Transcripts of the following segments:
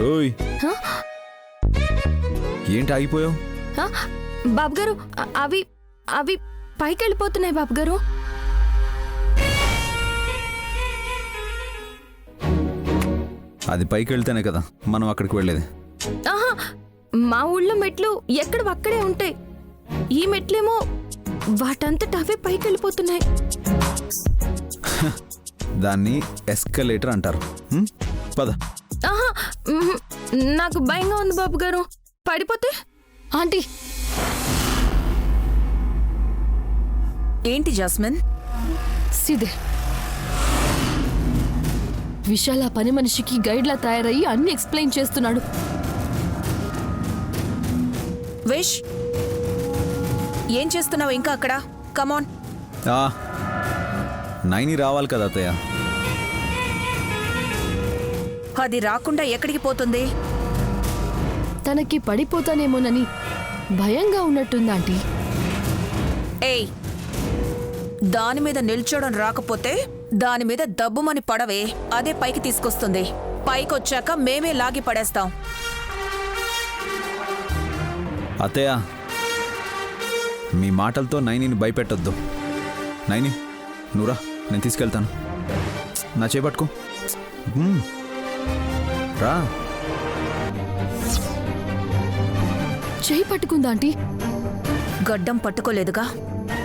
ఓయ్ ఏంటి ఆగిపోయావు? బాబు గారు అవి అవి పైకి వెళ్ళిపోతున్నాయి బాబు గారు. అది పైకి వెళ్తేనే కదా మనం అక్కడికి వెళ్ళేది. మా ఊళ్ళో మెట్లు ఎక్కడ అక్కడే ఉంటాయి. ఈ మెట్లేమో వాటంతట అవే పైకి వెళ్ళిపోతున్నాయి. దాన్ని ఎస్కలేటర్ అంటారు. పద. నాకు భయంగా ఉంది బాబు గారు. పడిపోతే? ఆంటీ ఏంటి జాస్మిన్? సిదే విశాల్ ఆ పని మనిషికి గైడ్లా తయారయ్యి అన్ని ఎక్స్ప్లెయిన్ చేస్తున్నాడు. విష్ ఏం చేస్తున్నావు ఇంకా అక్కడ? కమాన్. నైని రావాలి కదా అత్తయ్య. అది రాకుండా ఎక్కడికి పోతుంది? తనకి పడిపోతానేమోనని భయంగా ఉన్నట్టుంది ఆంటీ. ఏయ్, దాని మీద నిల్చోడం రాకపోతే దాని మీద దబ్బుమని పడవే, అదే పైకి తీసుకొస్తుంది. పైకొచ్చాక మేమే లాగి పడేస్తాం. అత్తయ్య మీ మాటలతో నైనిని భయపెట్టొద్దు. నైని నువ్వురా, నేను తీసుకెళ్తాను. నా చేపట్టుకో రా. చేయి పట్టుకుందా ఆంటీ? గడ్డం పట్టుకోలేదుగా.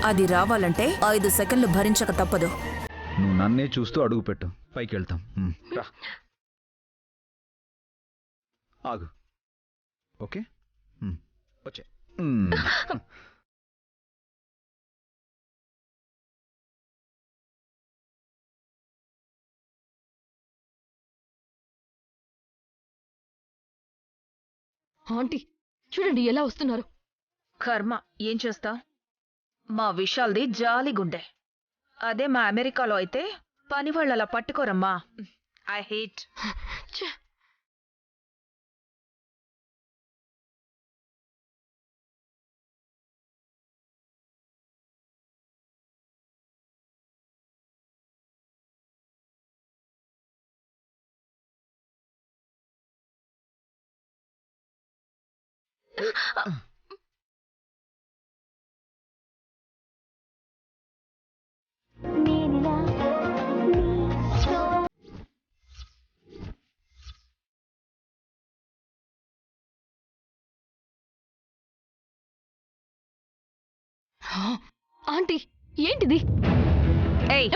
అది రావాలంటే 5 సెకండ్లు భరించక తప్పదు. నువ్వు నన్నే చూస్తూ అడుగు పెట్టు, పైకి వెళ్తాం. రా, ఆగు. ఓకే వచ్చే. ఆంటీ చూడండి ఎలా వస్తున్నారు. కర్మ, ఏం చేస్తా. మా విశాల్ది జాలిగుండే. అదే మా అమెరికాలో అయితే పని వాళ్ళలా పట్టుకోరమ్మా. I hate. ఆంటీ ఏంటిది? ఏయ్,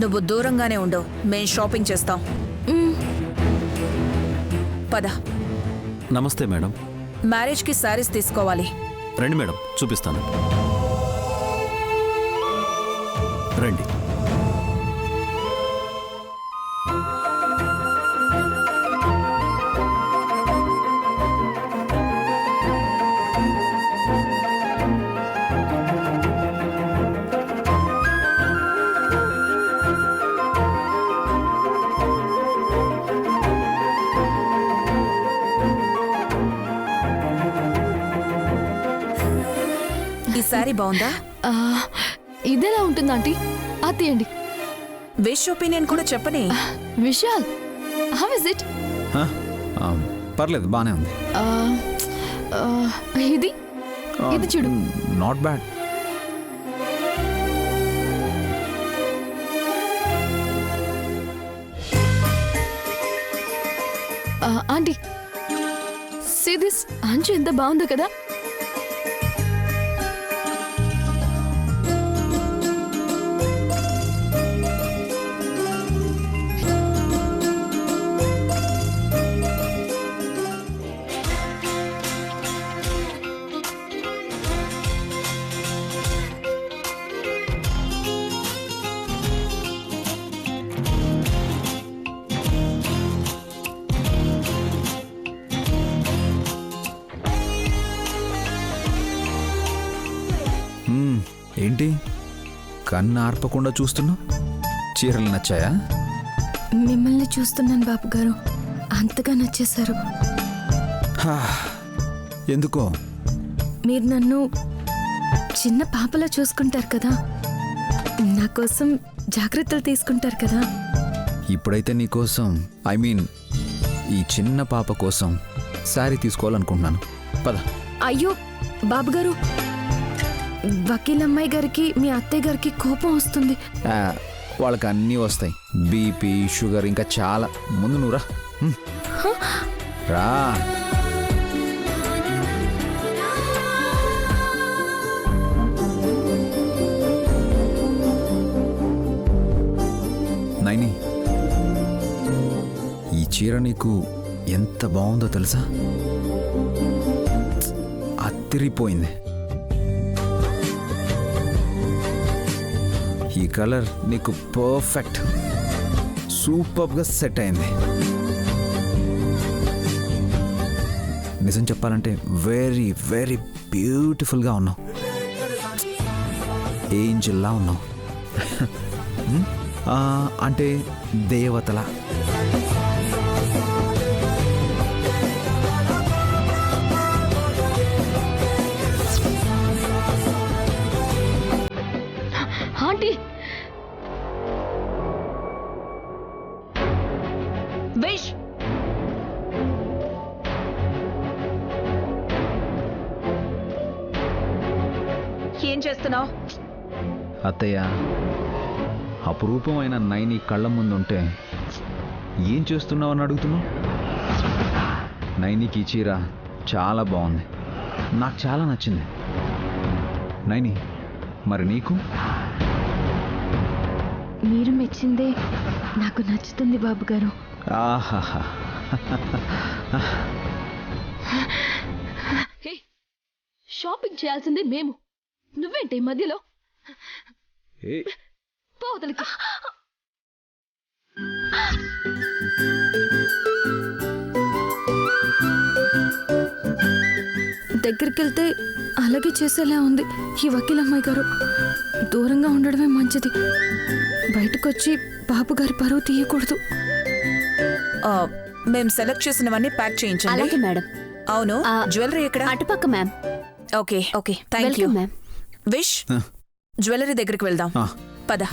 నువ్వు దూరంగానే ఉండు, మేం షాపింగ్ చేస్తాం. పద. నమస్తే మేడం. మ్యారేజ్కి శారీస్ తీసుకోవాలి. రండి మేడం, చూపిస్తాను. రండి. ఈ శారీ బాగుందా? ఇదేలా ఉంటుంది ఆంటీ? తీయండి. విష్ ఒపీనియన్ కూడా చెప్పని. Vishal, how is it? పర్లేదు, బానే ఉంది. ఇది ఇది చూడు. Not bad. Aunty see this. అంచు ఎంత బాగుందో కదా. ఏంటి కన్ను ఆర్పకుండా చూస్తున్నా? చీరలు నచ్చాయా? మిమ్మల్ని చూస్తున్నాను బాబు గారు, అంతగా నచ్చేశారు. ఎందుకో? మీరు నన్ను చిన్న పాపలా చూసుకుంటారు కదా, నా కోసం జాగ్రత్తలు తీసుకుంటారు కదా, ఇప్పుడైతే నీకోసం ఈ చిన్న పాప కోసం శారీ తీసుకోవాలనుకుంటున్నాను. పద. అయ్యో బాబు గారు, వకీల్ అమ్మాయి గారికి మీ అత్తయ్య గారికి కోపం వస్తుంది. వాళ్ళకి అన్నీ వస్తాయి, బీపీ, షుగర్, ఇంకా చాలా. ముందు నువ్వు రా. రా. నైని, ఈ చీర నీకు ఎంత బాగుందో తెలుసా? అత్తిరిపోయింది. ఈ కలర్ నీకు పర్ఫెక్ట్, సూపర్గా సెట్ అయింది. నిజం చెప్పాలంటే వెరీ వెరీ బ్యూటిఫుల్గా ఉన్నావు. ఏంజల్లా ఉన్నావు. అంటే దేవతలా. ఆంటీ విష్, ఏం చేస్తున్నావు? అత్తయ్య, అపురూపమైన నైని కళ్ళ ముందుంటే ఏం చేస్తున్నావు అని అడుగుతున్నావు? నైనికి ఈ చీర చాలా బాగుంది, నాకు చాలా నచ్చింది. నైని, మరి నీకు? మీరు మెచ్చిందే నాకు నచ్చుతుంది బాబు గారు. ఆహాహా. హే, షాపింగ్ చేయాల్సింది మేము, నువ్వేంటి మధ్యలో? ఏ పోతలకి. దగ్గరికి వెళ్తే అలాగే చేసేలా ఉంది ఈ వకీల్ అమ్మాయి గారు. దూరంగా ఉండడమే మంచిది. బయటకొచ్చి బాబు గారి పరువు తీయకూడదు. మేం సెలెక్ట్ చేసినవన్నీ ప్యాక్ చేయించండి. అలాగే మేడం. అవును, జ్యువెలరీ ఎక్కడ? అటుపక్క ma'am. Okay okay, thank you welcome ma'am. Wish, jewellery దగ్గరికి వెళ్దాం. పద.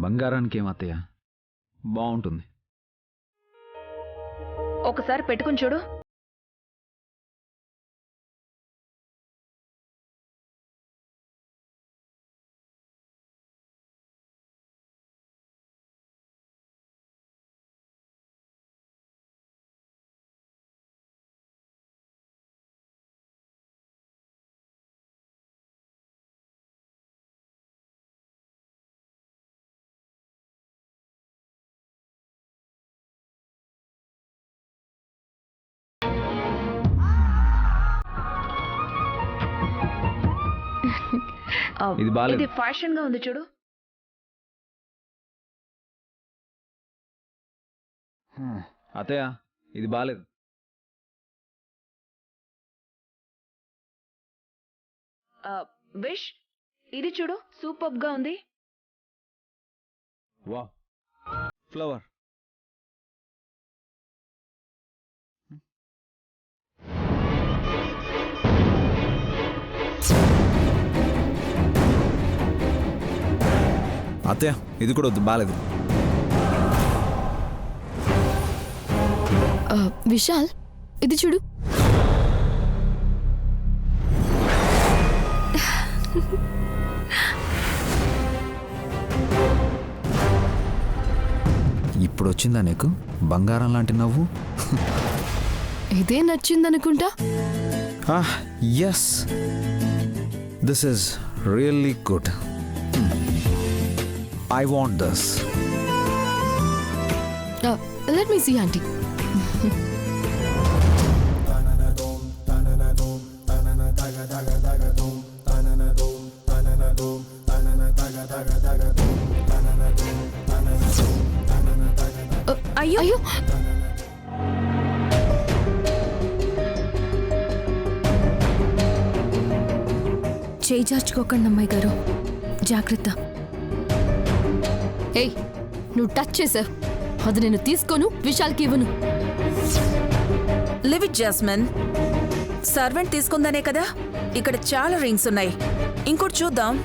బంగారానికి ఏమత్తయ్య, బాగుంటుంది. ఒకసారి పెట్టుకుని చూడు. ఇది బాలేదు. ఇది ఫ్యాషన్ గా ఉంది చూడు. అత్తయ్య, ఇది బాలేదు. విష్, ఇది చూడు, సూపర్ గా ఉంది. వా, ఫ్లవర్. అత్తయ్య, ఇది కూడా వద్దు, బాలేదు. విశాల్, ఇది చూడు. ఇప్పుడు వచ్చిందా నీకు బంగారం లాంటి నవ్వు? ఇదే నచ్చిందనుకుంటా. Yes, this is really good. I want this. Let me see aunty. అయ్యో అయ్యో, చేయి జార్చుకోకండి అమ్మాయి గారు, జాగ్రత్త. ఏయ్, నువ్వు టచ్ చేసావు, అది నేను తీసుకోను, విశాల్కి ఇవ్వను. Live it jasmine. సర్వెంట్ తీసుకుందనే కదా, ఇక్కడ చాలా రింగ్స్ ఉన్నాయి, ఇంకోటి చూద్దాం.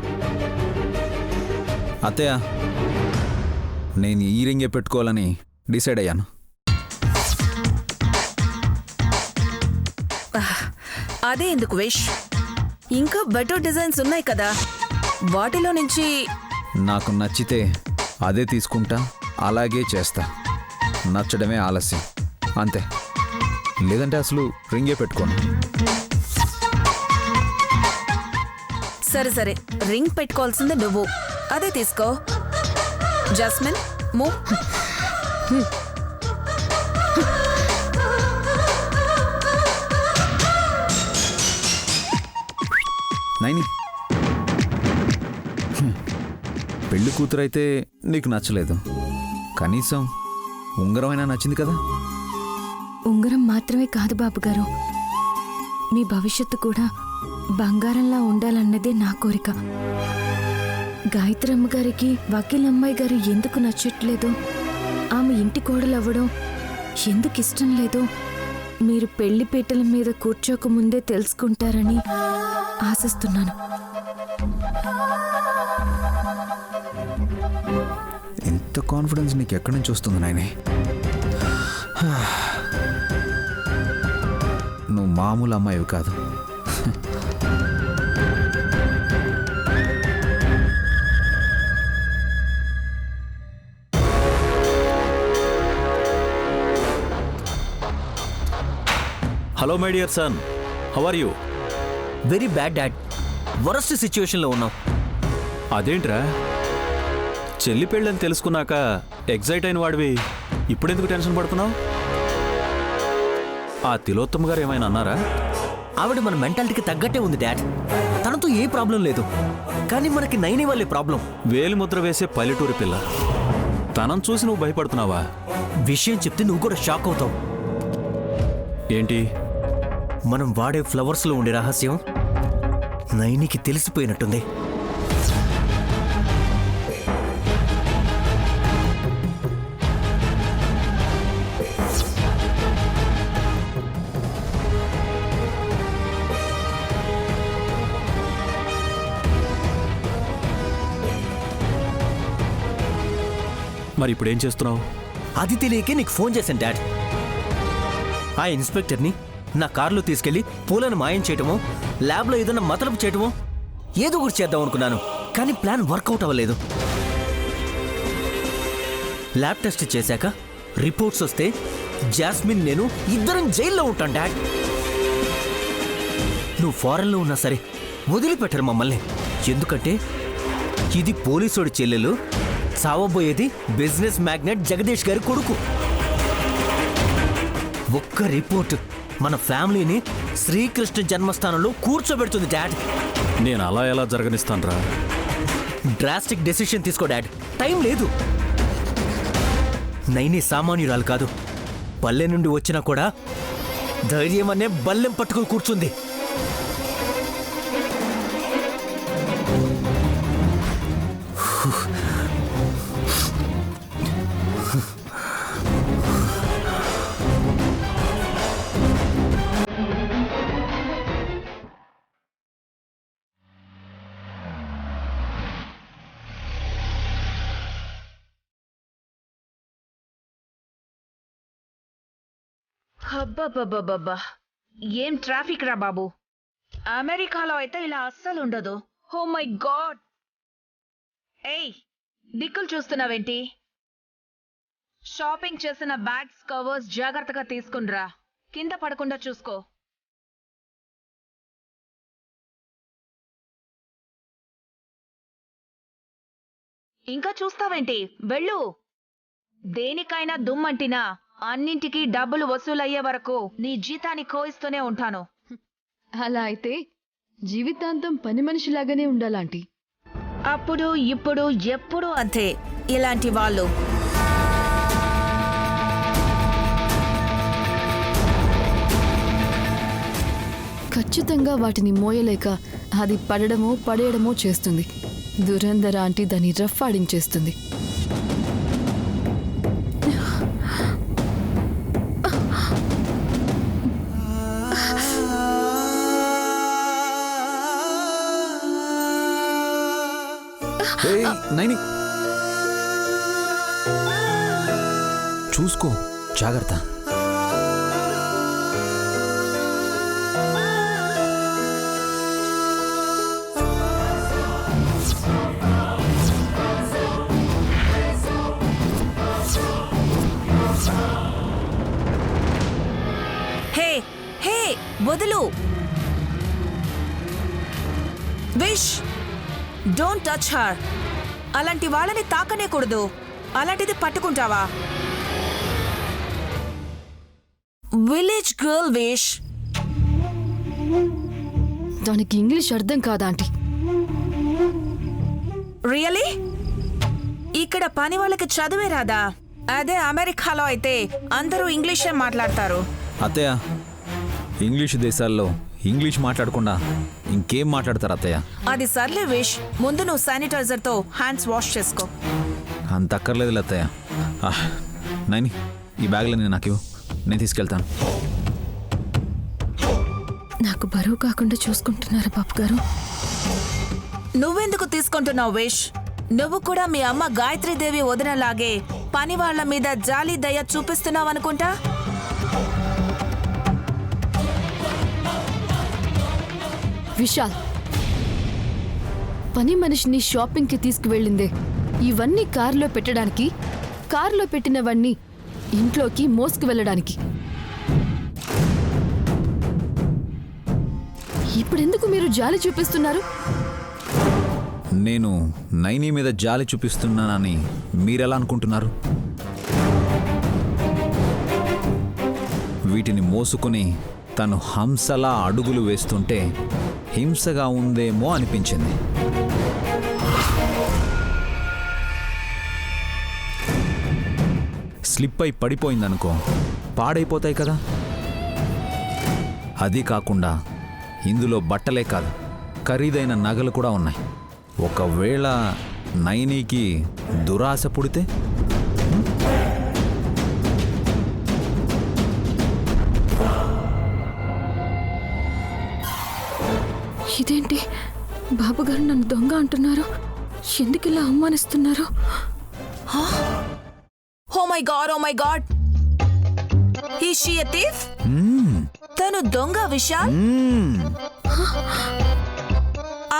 అత్తయ్య, నేను ఈ రింగే పెట్టుకోవాలని డిసైడ్ అయ్యాను. అదే ఎందుకు విష్, ఇంకా బెటర్ డిజైన్స్ ఉన్నాయి కదా, వాటిలో నుంచి నాకు నచ్చితే అదే తీసుకుంటా, అలాగే చేస్తా. నచ్చడమే ఆలస్యం, అంతే. లేదంటే అసలు రింగే పెట్టుకోను. సరే సరే, రింగ్ పెట్టుకోవాల్సిందే నువ్వు, అదే తీసుకో. Jasmine move. నైని, పెళ్లి కూతురైతే నీకు నచ్చలేదు, కనీసం ఉంగరమైనా నచ్చింది కదా. ఉంగరం మాత్రమే కాదు బాబు గారు, మీ భవిష్యత్తు కూడా బంగారంలా ఉండాలన్నదే నా కోరిక. గాయత్రమ్మ గారికి వకీల్ అమ్మాయి గారు ఎందుకు నచ్చట్లేదు, ఆమె ఇంటి కోడలవ్వడం ఎందుకు ఇష్టం లేదు, మీరు పెళ్లి పీటల మీద కూర్చోకముందే తెలుసుకుంటారని ఆశిస్తున్నాను. ఇంత కాన్ఫిడెన్స్ నీకు ఎక్కడి నుంచి వస్తుంది నాయనే? నువ్వు మామూలు అమ్మాయివి కాదు. Hello my dear son, how are you? Very bad dad, worst సిచ్యువేషన్లో ఉన్నాం. అదేంట్రా, చెల్లి పెళ్ళని తెలుసుకున్నాక ఎగ్జైట్ అయిన వాడివి ఇప్పుడెందుకు టెన్షన్ పడుతున్నావు? ఆ తిలోత్తమ్ గారు ఏమైనా అన్నారా? ఆవిడ మన మెంటాలిటీకి తగ్గట్టే ఉంది డాడ్, తనతో ఏ ప్రాబ్లం లేదు, కానీ మనకి నైని వాళ్ళే ప్రాబ్లం. వేలి ముద్ర వేసే పల్లెటూరి పిల్ల, తనను చూసి నువ్వు భయపడుతున్నావా? విషయం చెప్తే నువ్వు కూడా షాక్ అవుతావు. ఏంటి? మనం వాడే ఫ్లవర్స్లో ఉండే రహస్యం నైనికి తెలిసిపోయినట్టుంది. మరి ఇప్పుడేం చేస్తున్నావు? అది తెలియకే నీకు ఫోన్ చేశాను డాడ్. ఆ ఇన్స్పెక్టర్ని నా కారులో తీసుకెళ్లి పూలను మాయం చేయటమో, ల్యాబ్లో ఏదైనా మతలబు చేయటమో ఏదో ఒకటి చేద్దాం అనుకున్నాను, కానీ ప్లాన్ వర్కౌట్ అవ్వలేదు. ల్యాబ్ టెస్ట్ చేశాక రిపోర్ట్స్ వస్తే జాస్మిన్ నేను ఇద్దరం జైల్లో ఉంటాం డాడ్. నువ్వు ఫారెన్లో ఉన్నా సరే వదిలిపెట్టరు మమ్మల్ని, ఎందుకంటే ఇది పోలీసోడి చెల్లెలు, చావబోయేది బిజినెస్ మ్యాగ్నెట్ జగదీష్ గారి కొడుకు. ఒక్క రిపోర్ట్ మన ఫ్యామిలీని శ్రీకృష్ణ జన్మస్థానంలో కూర్చోబెడుతుంది డాడ్. నేను అలా ఎలా జరగనిస్తానురా? డ్రాస్టిక్ డెసిషన్ తీసుకో డాడ్, టైం లేదు. నైని సామాన్యురాలు కాదు, పల్లె నుండి వచ్చినా కూడా ధైర్యం అనే బల్లెం పట్టుకుని కూర్చుంది. అబ్బబ్బబ్బబ్బబ్బా, ఏం ట్రాఫిక్ రా బాబు. అమెరికాలో అయితే ఇలా అస్సలు ఉండదు. Oh my god. ఏయ్, దిక్కులు చూస్తున్నావేంటి? షాపింగ్ చేసిన బ్యాగ్స్ కవర్స్ జాగ్రత్తగా తీసుకునిరా, కింద పడకుండా చూసుకో. ఇంకా చూస్తావేంటి, వెళ్ళు. దేనికైనా దుమ్మంటినా అన్నింటికీ డబ్బులు వసూలయ్యే వరకు నీ జీతాన్ని కోయిస్తూనే ఉంటాను. అలా అయితే జీవితాంతం పని మనిషిలాగానే ఉండాలాంటీ. అప్పుడు ఇప్పుడు ఎప్పుడు అంతే ఇలాంటి వాళ్ళు. ఖచ్చితంగా వాటిని మోయలేక అది పడడమో పడేయడమో చేస్తుంది. దురంధర ఆంటీ దాన్ని రఫ్ ఆడించేస్తుంది. ఏయ్, నైని చూసుకో, జాగ్రత్త. హే హే వదులు. Vish, don't touch her. అలాంటి వాళ్ళని తాకనేకూడదు. అలాంటిది పట్టుకుంటావా? Village girl Vish. దానికి ఇంగ్లీష్ అర్థం కాదా ఆంటీ? రియలీ? ఇక్కడ పని వాళ్ళకి చదువే రాదా? అదే అమెరికాలో అయితే అందరూ ఇంగ్లీషే మాట్లాడతారు. అత్తయ్య, ఇంగ్లీషు దేశాల్లో ఇంగ్లీష్ మాట్లాడకుండా ఇంకేం మాట్లాడతారు అత్తయ్య? అది సర్లే విష్, ముందు నువ్వు శానిటైజర్తో హ్యాండ్స్ వాష్ చేసుకో. అంత అక్కర్లేదు అత్తయ్య. నైని, ఈ బ్యాగ్లని నాకు ఇవ్వు, నేను తీసుకెళ్తాను. నాకు బరువు కాకుండా చూసుకుంటున్నారా బాబు గారు? నువ్వెందుకు తీసుకుంటున్నావు విష్? నువ్వు కూడా మీ అమ్మ గాయత్రీదేవి వదినలాగే పని వాళ్ళ మీద జాలి దయ చూపిస్తున్నావు అనుకుంటా. విశాల్, పని మనిషిని షాపింగ్కి తీసుకువెళ్ళిందే ఇవన్నీ కారులో పెట్టడానికి, కారులో పెట్టినవన్నీ ఇంట్లోకి మోసుకు వెళ్ళడానికి. ఇప్పుడెందుకు మీరు జాలి చూపిస్తున్నారు? నేను నైని మీద జాలి చూపిస్తున్నానని మీరెలా అనుకుంటున్నారు? వీటిని మోసుకుని తను హంసలా అడుగులు వేస్తుంటే హింసగా ఉందేమో అనిపించింది. స్లిప్ అయి పడిపోయిందనుకో, పాడైపోతాయి కదా. అది కాకుండా ఇందులో బట్టలే కాదు, ఖరీదైన నగలు కూడా ఉన్నాయి. ఒకవేళ నైనికి దురాశ పుడితే? ఇదేంటి బాబుగారు నన్ను దొంగ అంటున్నారు? ఎందుకు ఇలా అవమానిస్తున్నారు? Oh my god, oh my god. Is she a thief? తను దొంగ విశాల్?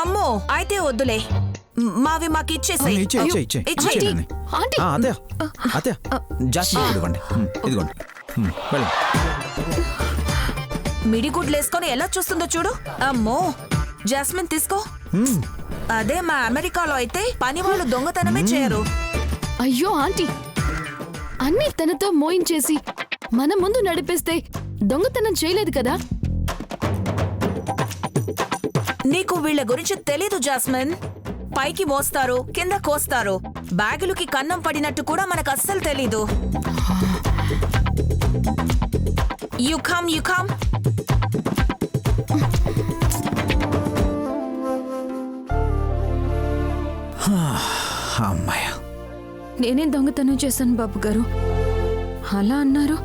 అమ్మో, అయితే వద్దులే. మావి మాకు ఇచ్చేసేయ్. మిడిగుడ్లేసుకొని ఎలా చూస్తుందో చూడు. అమ్మో, జాస్మిన్ తీసుకో. అదే మా అమెరికాలో అయితే పని వాళ్ళు దొంగతనమే చేయరు. అయ్యో ఆంటీ, అన్నీ తనతో మోయించేసి మన ముందు నడిపేస్తే దొంగతనం చేయలేదు కదా. నీకు వీళ్ళ గురించి తెలీదు జాస్మిన్. పైకి మోస్తారు, కింద కోస్తారు. బ్యాగులకి కన్నం పడినట్టు కూడా మనకు అస్సలు తెలీదు. You come, you come. అమ్మాయ, నేనేం దొంగతనం చేశాను బాబు గారు? అలా అన్నారు.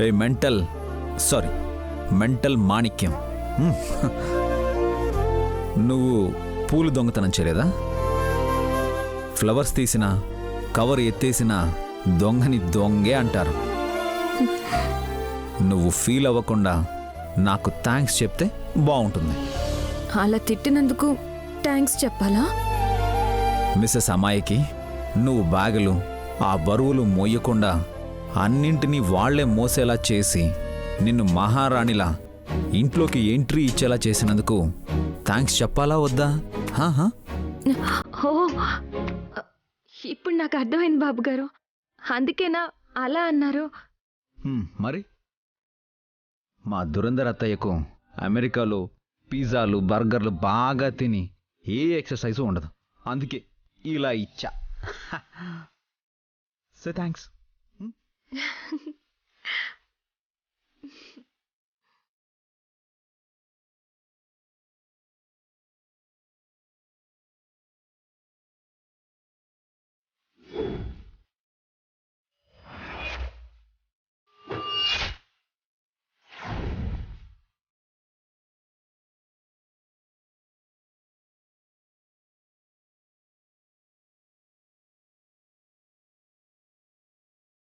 ఏ మెంటల్ మాణిక్యం, నువ్వు పూలు దొంగతనం చేయలేదా? ఫ్లవర్స్ తీసిన కవర్ ఎత్తేసిన దొంగని దొంగే అంటారు. నువ్వు ఫీల్ అవ్వకుండా నాకు థ్యాంక్స్ చెప్తే బాగుంటుంది. అలా తిట్టినందుకు థ్యాంక్స్ చెప్పాలా? మిస్సెస్ అమ్మాయికి నువ్వు బ్యాగులు ఆ బరువులు మోయకుండా అన్నింటినీ వాళ్లే మోసేలా చేసి నిన్ను మహారాణిలా ఇంట్లోకి ఎంట్రీ ఇచ్చేలా చేసినందుకు థ్యాంక్స్ చెప్పాలా వద్దా? ఓ, ఇప్పుడు నాకు అర్థమైంది బాబు గారు. అందుకేనా అలా అన్నారు? మరి మా దురంధర్ అత్తయ్యకు అమెరికాలో పిజ్జాలు బర్గర్లు బాగా తిని ఏ ఎక్సర్సైజు ఉండదు. అందుకే ఇలా ఇచ్చా. So thanks.